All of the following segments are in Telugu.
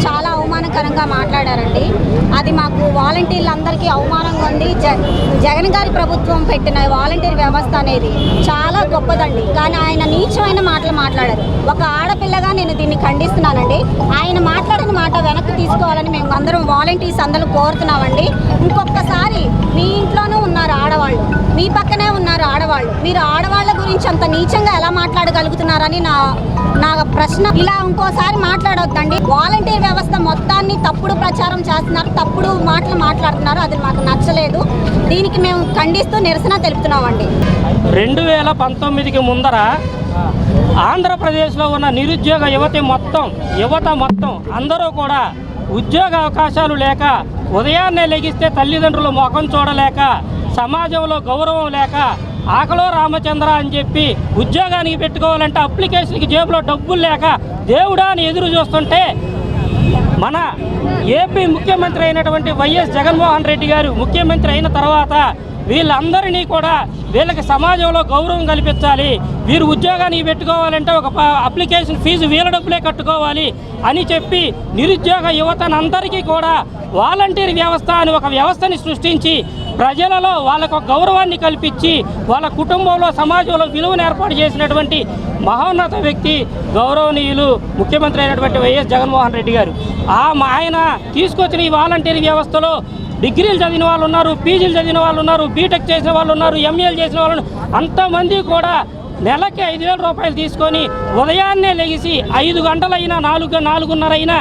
చాలా అవమానకరంగా మాట్లాడారండి. అది మాకు వాలంటీర్లందరికీ అవమానంగా ఉంది. జగన్ గారి ప్రభుత్వం పెట్టిన వాలంటీర్ వ్యవస్థ అనేది చాలా గొప్పదండి. కానీ ఆయన నీచమైన మాటలు మాట్లాడారు. ఒక ఆడపిల్లగా నేను దీన్ని ఖండిస్తున్నానండి. ఆయన మాట్లాడిన మాట వెనక్కి తీసుకోవాలని మేము అందరం వాలంటీర్స్ అందరూ కోరుతున్నామండి. ఇంకొకసారి మీ ఇంట్లోనూ ఉన్నారు ఆడవాళ్ళు, మీ పక్కనే ఉన్నారు ఆడవాళ్ళు, మీరు ఆడవాళ్ళ గురించి అంత నీచంగా ఎలా మాట్లాడగలుగుతున్నారని నా ప్రశ్న. ఇలా ఇంకోసారి మాట్లాడొద్దండి. వాలంటీర్ వ్యవస్థ మొత్తాన్ని తప్పుడు ప్రచారం చేస్తున్నారు, తప్పుడు మాటలు మాట్లాడుతున్నారు. అది మాకు నచ్చలేదు. దీనికి మేము ఖండిస్తూ నిరసన తెలుపుతున్నామండి. 2019కి ముందర ఆంధ్రప్రదేశ్లో ఉన్న నిరుద్యోగ యువత మొత్తం అందరూ కూడా ఉద్యోగ అవకాశాలు లేక, ఉదయాన్నే లెగిస్తే తల్లిదండ్రులు ముఖం చూడలేక, సమాజంలో గౌరవం లేక, ఆకలో రామచంద్ర అని చెప్పి ఉద్యోగానికి పెట్టుకోవాలంటే అప్లికేషన్కి జేబులో డబ్బులు లేక దేవుడా అని ఎదురు చూస్తుంటే మన ఏపీ ముఖ్యమంత్రి అయినటువంటి వైఎస్ జగన్మోహన్ రెడ్డి గారు ముఖ్యమంత్రి అయిన తర్వాత వీళ్ళందరినీ కూడా వీళ్ళకి సమాజంలో గౌరవం కల్పించాలి, వీరు ఉద్యోగానికి పెట్టుకోవాలంటే ఒక అప్లికేషన్ ఫీజు వీళ్ళ డబ్బులే కట్టుకోవాలి అని చెప్పి నిరుద్యోగ యువతనందరికీ కూడా వాలంటీర్ వ్యవస్థ అని ఒక వ్యవస్థని సృష్టించి ప్రజలలో వాళ్ళకు గౌరవాన్ని కల్పించి వాళ్ళ కుటుంబంలో సమాజంలో విలువను ఏర్పాటు చేసినటువంటి మహోన్నత వ్యక్తి గౌరవనీయులు ముఖ్యమంత్రి అయినటువంటి వైఎస్ జగన్మోహన్ రెడ్డి గారు. ఆయన తీసుకొచ్చిన ఈ వాలంటీర్ వ్యవస్థలో డిగ్రీలు చదివిన వాళ్ళు ఉన్నారు, పీజీలు చదివిన వాళ్ళు ఉన్నారు, బీటెక్ చేసిన వాళ్ళు ఉన్నారు, ఎంఏలు చేసిన వాళ్ళు, అంతమంది కూడా నెలకి 5,000 రూపాయలు తీసుకొని ఉదయాన్నే లెగిసి 5 గంటలైనా 4:30 అయినా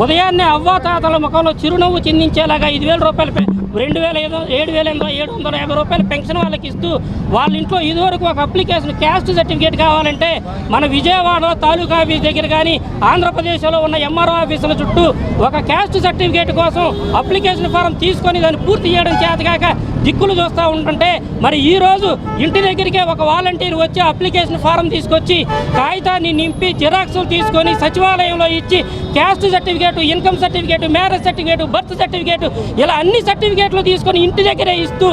ఉదయాన్నే అవ్వాతాతల ముఖంలో చిరునవ్వు చిందించేలాగా 5,000 రూపాయలు 7,750 రూపాయలు పెన్షన్ వాళ్ళకి ఇస్తూ వాళ్ళ ఇంట్లో ఇదివరకు ఒక అప్లికేషన్ క్యాస్ట్ సర్టిఫికేట్ కావాలంటే మన విజయవాడ తాలూకా ఆఫీస్ దగ్గర కానీ ఆంధ్రప్రదేశ్లో ఉన్న ఎంఆర్ఓ ఆఫీసుల చుట్టూ ఒక క్యాస్ట్ సర్టిఫికేట్ కోసం అప్లికేషన్ ఫారం తీసుకొని దాన్ని పూర్తి చేయడం చేతగాక దిక్కులు చూస్తూ ఉంటుంటే మరి ఈరోజు ఇంటి దగ్గరికే ఒక వాలంటీర్ వచ్చి అప్లికేషన్ ఫారం తీసుకొచ్చి కాగితాన్ని నింపి జిరాక్సులు తీసుకొని సచివాలయంలో ఇచ్చి caste certificate, income certificate, marriage certificate, birth certificate ఇలా అన్ని సర్టిఫికేట్లు తీసుకొని ఇంటి దగ్గరే ఇస్తూ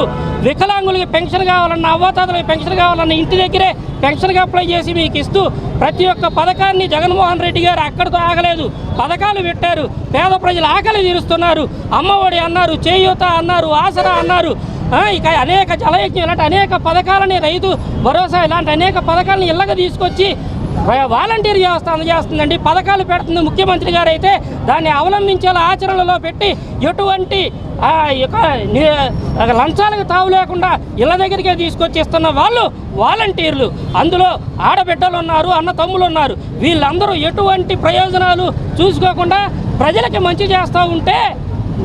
వికలాంగులకి పెన్షన్ కావాలన్నా, అవ్వాతాతలకి పెన్షన్ కావాలన్నా ఇంటి దగ్గరే పెన్షన్కి అప్లై చేసి మీకు ఇస్తూ ప్రతి ఒక్క పథకాన్ని జగన్మోహన్ రెడ్డి గారు అక్కడితో ఆగలేదు, పథకాలు పెట్టారు. పేద ప్రజలు ఆకలి తీరుస్తున్నారు. అమ్మఒడి అన్నారు, చేయూత అన్నారు, ఆసరా అన్నారు, ఇక అనేక జలయజ్ఞం ఇలాంటి అనేక పథకాలని, రైతు భరోసా ఇలాంటి అనేక పథకాలను ఇళ్ళగా తీసుకొచ్చి వాలంటీర్ వ్యవస్థ అందజేస్తుందండి. పథకాలు పెడుతుంది ముఖ్యమంత్రి గారు. అయితే దాన్ని అవలంబించేలా ఆచరణలో పెట్టి ఎటువంటి లంచాలకు తావు లేకుండా ఇళ్ళ దగ్గరికే తీసుకొచ్చేస్తున్న వాళ్ళు వాలంటీర్లు. అందులో ఆడబిడ్డలు ఉన్నారు, అన్న తమ్ములు ఉన్నారు. వీళ్ళందరూ ఎటువంటి ప్రయోజనాలు చూసుకోకుండా ప్రజలకి మంచి చేస్తూ ఉంటే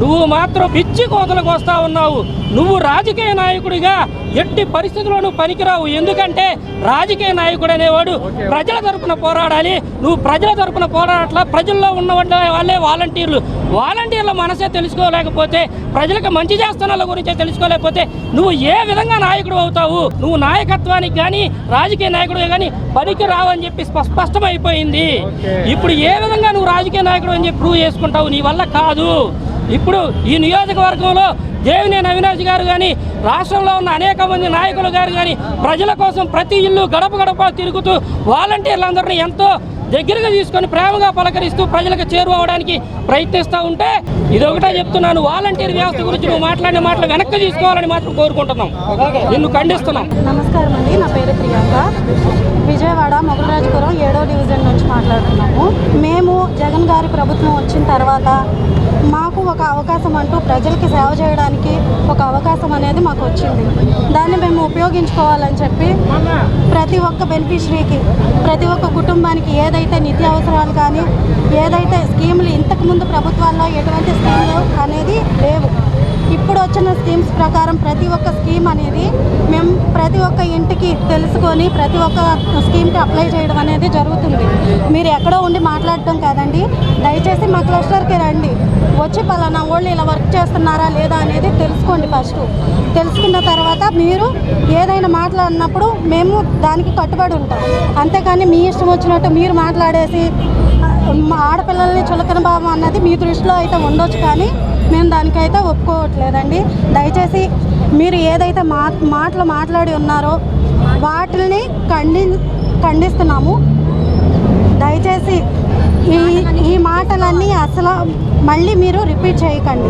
నువ్వు మాత్రం పిచ్చి కోతలకు వస్తూ ఉన్నావు. నువ్వు రాజకీయ నాయకుడిగా ఎట్టి పరిస్థితుల్లోనూ పనికిరావు. ఎందుకంటే రాజకీయ నాయకుడు అనేవాడు ప్రజల తరపున పోరాడాలి. నువ్వు ప్రజల తరపున పోరాడట్లా. ప్రజల్లో ఉన్న వాళ్ళే వాలంటీర్ల మనసే తెలుసుకోలేకపోతే, ప్రజలకు మంచి చేస్తున్న వాళ్ళ గురించే తెలుసుకోలేకపోతే నువ్వు ఏ విధంగా నాయకుడు అవుతావు? నువ్వు నాయకత్వానికి కానీ రాజకీయ నాయకుడు కానీ పనికి రావని చెప్పి స్పష్టమైపోయింది. ఇప్పుడు ఏ విధంగా నువ్వు రాజకీయ నాయకుడు అని చెప్పి ప్రూవ్ చేసుకుంటావు? నీ వల్ల కాదు. ఇప్పుడు ఈ నియోజకవర్గంలో దేవినేని అవినాష్ గారు కానీ రాష్ట్రంలో ఉన్న అనేక మంది నాయకులు గారు కానీ ప్రజల కోసం ప్రతి ఇల్లు గడప గడప తిరుగుతూ వాలంటీర్లందరినీ ఎంతో దగ్గరగా తీసుకొని ప్రేమగా పలకరిస్తూ ప్రజలకు చేరువవడానికి ప్రయత్నిస్తూ ఉంటే ఇదొకటే చెప్తున్నాను, వాలంటీర్ వ్యవస్థ గురించి నువ్వు మాట్లాడిన మాటలు వెనక్కి తీసుకోవాలని మాత్రం కోరుకుంటున్నాం. నిన్ను ఖండిస్తున్నాం. నమస్కారం అండి, నా పేరు ప్రియాంక. విజయవాడ మొగలరాజపురం 7వ డివిజన్ నుంచి మాట్లాడుతున్నాము. మేము జగన్ గారి ప్రభుత్వం వచ్చిన తర్వాత మాకు ఒక అవకాశం అంటూ ప్రజలకి సేవ చేయడానికి ఒక అవకాశం అనేది మాకు వచ్చింది. దాన్ని మేము ఉపయోగించుకోవాలని చెప్పి ప్రతి ఒక్క బెనిఫిషరీకి, ప్రతి ఒక్క కుటుంబానికి ఏదైతే నిత్యావసరాలు కానీ ఏదైతే స్కీములు ఇంతకుముందు ప్రభుత్వాల్లో ఎటువంటి స్కీములు అనేది లేవు. ఇప్పుడు వచ్చిన స్కీమ్స్ ప్రకారం ప్రతి ఒక్క స్కీమ్ అనేది మేము ప్రతి ఒక్క ఇంటికి తెలుసుకొని ప్రతి ఒక్క స్కీమ్కి అప్లై చేయడం అనేది జరుగుతుంది. మీరు ఎక్కడో ఉండి మాట్లాడటం కాదండి, దయచేసి మా క్లస్టర్కి రండి, వచ్చి పలానా వాళ్ళు ఇలా వర్క్ చేస్తున్నారా లేదా అనేది తెలుసుకోండి. ఫస్ట్ తెలుసుకున్న తర్వాత మీరు ఏదైనా మాట్లాడినప్పుడు మేము దానికి కట్టుబడి ఉంటాం. అంతేకాని మీ ఇష్టం వచ్చినట్టు మీరు మాట్లాడేసి ఆడపిల్లల్ని చులకన భావం అన్నది మీ దృష్టిలో అయితే ఉండొచ్చు, కానీ మేము దానికైతే ఒప్పుకోవట్లేదండి. దయచేసి మీరు ఏదైతే మాటలు మాట్లాడి ఉన్నారో వాటిని ఖండిస్తున్నాము. దయచేసి ఈ మాట మాటలన్నీ అసలు మళ్ళీ మీరు రిపీట్ చేయకండి.